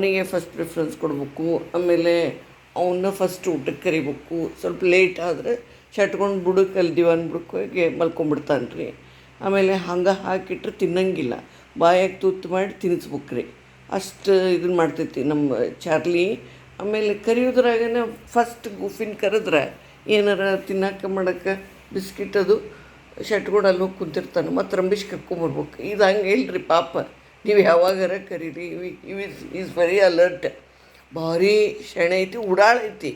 ಅವನಿಗೆ first preference ಕೊಡಬೇಕು. ಆಮೇಲೆ ಅವನ್ನ ಫಸ್ಟ್ ಊಟಕ್ಕೆ ಕರಿಬೇಕು. ಸ್ವಲ್ಪ ಲೇಟ್ ಆದರೆ ಚಟ್ಕೊಂಡು ಬುಡಕ್ಕೆ ದಿವಾನ್ ಬುಡಕ್ಕೆ ಹೋಗಿ ಮಲ್ಕೊಂಡ್ಬಿಡ್ತಾನೆ ರೀ. ಆಮೇಲೆ ಹಂಗೆ ಹಾಕಿಟ್ರೆ ತಿನ್ನಂಗಿಲ್ಲ, ಬಾಯಾಗ ತುತ್ತು ಮಾಡಿ ತಿನ್ನಿಸ್ಬೇಕು ರೀ. ಅಷ್ಟು ಇದನ್ನು ಮಾಡ್ತೈತಿ ನಮ್ಮ ಚಾರ್ಲಿ. ಆಮೇಲೆ ಕರಿಯೋದ್ರಾಗನೇ ಫಸ್ಟ್ ಗುಫಿನ ಕರೆದ್ರೆ ಏನಾರ ತಿನ್ನಕ್ಕೆ ಮಾಡಕ್ಕೆ ಬಿಸ್ಕಿಟ್ ಅದು ಶಟ್ಕೊಂಡು ಅಲ್ಲಿ ಹೋಗಿ ಕುಂತಿರ್ತಾನೆ, ಮತ್ತು ರಂಬಿಸ್ ಕರ್ಕೊಂಬರ್ಬೇಕು. ಇದು ಹಂಗೆ ಇಲ್ರಿ ಪಾಪ, ನೀವು ಯಾವಾಗಾರ ಕರೀರಿ. ಈಸ್ ವೆರಿ ಅಲರ್ಟ್, ಭಾರಿ ಶೆಣೆ ಐತಿ, ಉಡಾಳ ಐತಿ.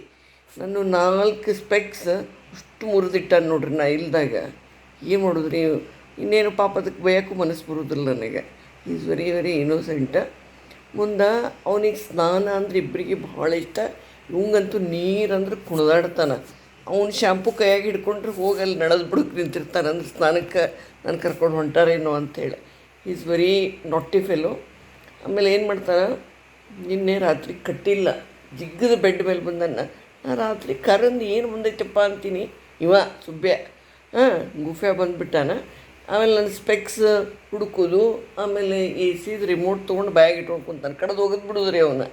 ನಾನು 4 ಸ್ಪೆಕ್ಸ್ ಅಷ್ಟು ಮುರಿದಿಟ್ಟ ನೋಡ್ರಿ ನಾ ಇಲ್ದಾಗ. ಏನು ಮಾಡಿದ್ರಿ ಇನ್ನೇನು ಪಾಪ, ಅದಕ್ಕೆ ಬಯೋಕ್ಕೂ ಮನಸ್ಸು ಬರೋದಿಲ್ಲ ನನಗೆ. Is very very innocent. ಮುಂದೆ ಅವನಿಗೆ ಸ್ನಾನ ಅಂದ್ರೆ ಇಬ್ಬರಿಗೆ ಭಾಳ ಇಷ್ಟ. ಇವಂಗಂತೂ ನೀರಂದ್ರೆ ಕುಣಿದಾಡ್ತಾನೆ. ಅವ್ನು ಶಾಂಪು ಕೈಯಾಗಿ ಹಿಡ್ಕೊಂಡ್ರೆ ಹೋಗಿ ಅಲ್ಲಿ ನಳದ ಬುಡಕ್ಕೆ ನಿಂತಿರ್ತಾನೆ, ಅಂದ್ರೆ ಸ್ನಾನಕ್ಕೆ ನಾನು ಕರ್ಕೊಂಡು ಹೊಂಟಾರೇನೋ ಅಂಥೇಳಿ. ಈಸ್ ವೆರಿ ನಾಟಿ ಫೆಲೋ. ಆಮೇಲೆ ಏನು ಮಾಡ್ತಾನೆ, ನಿನ್ನೆ ರಾತ್ರಿ ಕಟ್ಟಿಲ್ಲ, ಜಿಗ್ಗದ ಬೆಡ್ ಮೇಲೆ ಬಂದನ್ನ. ನಾ ರಾತ್ರಿ ಕರಂದು ಏನು ಬಂದೈತಪ್ಪ ಅಂತೀನಿ, ಇವ ಸುಬ್ಬೆ ಗುಫೆ ಬಂದುಬಿಟ್ಟಾನ. ಆಮೇಲೆ ನನ್ನ ಸ್ಪೆಕ್ಸ್ ಹುಡುಕೋದು, ಆಮೇಲೆ ಎ ಸಿದು ರಿಮೋಟ್ ತೊಗೊಂಡು ಬ್ಯಾಗ್ ಇಟ್ಕೊಂಡು ಕುಂತಾನೆ, ಕಡ್ದು ಹೋಗೋದು ಬಿಡೋದ್ರಿ ಅವನ್ನ.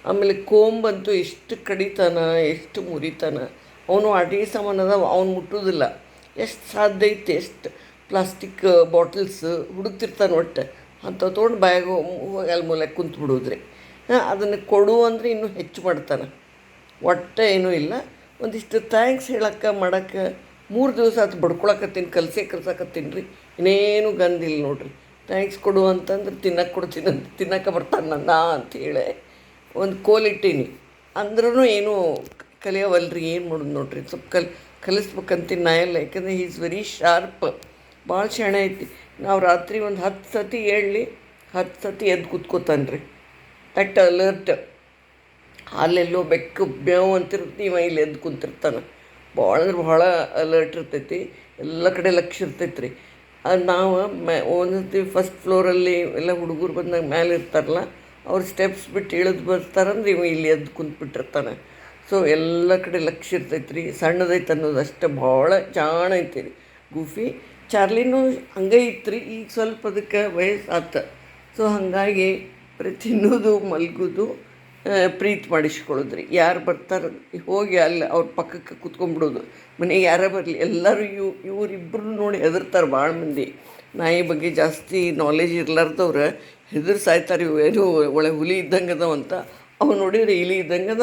ಆಮೇಲೆ ಕೋಂಬಂತೂ ಎಷ್ಟು ಕಡಿತಾನ, ಎಷ್ಟು ಮುರಿತಾನ. ಅವನು ಅಡುಗೆ ಸಾಮಾನು ಅದಾವ, ಅವ್ನು ಮುಟ್ಟೋದಿಲ್ಲ. ಎಷ್ಟು ಸಾಧ್ಯ ಐತೆ ಎಷ್ಟು ಪ್ಲಾಸ್ಟಿಕ್ ಬಾಟಲ್ಸ್ ಹುಡುಕ್ತಿರ್ತಾನೆ ಒಟ್ಟು, ಅಂತ ತೊಗೊಂಡು ಬ್ಯಾಗ್ ಹೋಗಿ ಅಲ್ಲಿ ಮೂಲೆಗೆ ಕುಂತು ಬಿಡೋದ್ರಿ. ಅದನ್ನು ಕೊಡು ಅಂದರೆ ಇನ್ನೂ ಹೆಚ್ಚು ಮಾಡ್ತಾನೆ. ಒಟ್ಟು ಏನೂ ಇಲ್ಲ. ಒಂದಿಷ್ಟು ಥ್ಯಾಂಕ್ಸ್ ಹೇಳಕ್ಕೆ ಮಾಡಕ್ಕೆ 3 ದಿವಸ ಆಯ್ತು ಬಡ್ಕೊಳಕತ್ತೀನಿ, ಕಲ್ಸಾಕತ್ತೀನಿ ರೀ. ಇನ್ನೇನು ಗಂಧಿಲ್ಲ ನೋಡ್ರಿ. ಥ್ಯಾಂಕ್ಸ್ ಕೊಡು ಅಂತಂದ್ರೆ ತಿನ್ನಕ್ಕೆ ಕೊಡ್ತೀನಿ ಅಂತ ತಿನ್ನಕ್ಕೆ ಬರ್ತಾನೆ ನನ್ನ ಅಂಥೇಳಿ ಒಂದು ಕೋಲಿಟ್ಟೀನಿ. ಅಂದ್ರೂ ಏನೂ ಕಲಿಯವಲ್ರಿ, ಏನು ಮಾಡೋದು ನೋಡ್ರಿ. ಸ್ವಲ್ಪ ಕಲಿಸ್ಬೇಕಂತೀನಿ ನಾ ಎಲ್ಲ, ಯಾಕಂದರೆ ಈಸ್ ವೆರಿ ಶಾರ್ಪ್, ಭಾಳ ಶಾಣೆ ಐತಿ. ನಾವು ರಾತ್ರಿ ಒಂದು 10 ಸತಿ ಹೇಳಿ 10 ಸತಿ ಎದ್ದು ಕೂತ್ಕೋತಾನೆ ರೀ. That alert. ಅಲ್ಲೆಲ್ಲೋ ಬೆಕ್ಕು ಬೇವು ಅಂತಿರ್ತೀವಿ, ಇವ ಇಲ್ಲಿ ಎದ್ದು ಕುಂತಿರ್ತಾನೆ. ಭಾಳ ಅಂದ್ರೆ ಭಾಳ ಅಲರ್ಟ್ ಇರ್ತೈತಿ, ಎಲ್ಲ ಕಡೆ ಲಕ್ಷ್ಯ ಇರ್ತೈತೆ ರೀ. ನಾವು ಒಂದ್ಸತಿ ಫಸ್ಟ್ ಫ್ಲೋರಲ್ಲಿ ಎಲ್ಲ ಹುಡುಗರು ಬಂದಾಗ ಮೇಲೆ ಇರ್ತಾರಲ್ಲ, ಅವ್ರು ಸ್ಟೆಪ್ಸ್ ಬಿಟ್ಟು ಇಳಿದು ಬರ್ತಾರಂದ್ರೆ ಇವ ಇಲ್ಲಿ ಎದ್ದು ಕುಂತ್ಬಿಟ್ಟಿರ್ತಾನೆ. ಸೊ ಎಲ್ಲ ಕಡೆ ಲಕ್ಷ್ಯ ಇರ್ತೈತೆ ರೀ. ಸಣ್ಣದೈತೆ ಅನ್ನೋದು ಅಷ್ಟೇ, ಭಾಳ ಜಾಣ ಐತಿ ರೀ ಗೂಫಿ. ಚಾರ್ಲಿನೂ ಹಂಗೆ ಇತ್ತು ರೀ, ಈಗ ಸ್ವಲ್ಪ ಅದಕ್ಕೆ ವಯಸ್ಸಾತ. ಸೊ ಹಾಗಾಗಿ ತಿನ್ನೋದು ಮಲ್ಗೋದು ಪ್ರೀತಿ ಮಾಡಿಸ್ಕೊಳ್ಳೋದ್ರಿ. ಯಾರು ಬರ್ತಾರೆ ಹೋಗಿ ಅಲ್ಲಿ ಅವ್ರ ಪಕ್ಕಕ್ಕೆ ಕೂತ್ಕೊಂಡ್ಬಿಡೋದು. ಮನೆಗೆ ಯಾರೇ ಬರಲಿ ಎಲ್ಲರೂ ಇವರಿಬ್ಬರು ನೋಡಿ ಹೆದರ್ತಾರೆ ಭಾಳ ಮಂದಿ. ನಾಯಿ ಬಗ್ಗೆ ಜಾಸ್ತಿ ನಾಲೆಜ್ ಇರ್ಲಾರ್ದವ್ರು ಹೆದರ್ ಸಾಯ್ತಾರೆ. ಇವು ಏನು ಒಳ್ಳೆ ಹುಲಿ ಇದ್ದಂಗೆ ಅದಾವಂತ, ಅವು ನೋಡಿದ್ರೆ ಇಲಿ ಇದ್ದಂಗೆ ಅದ.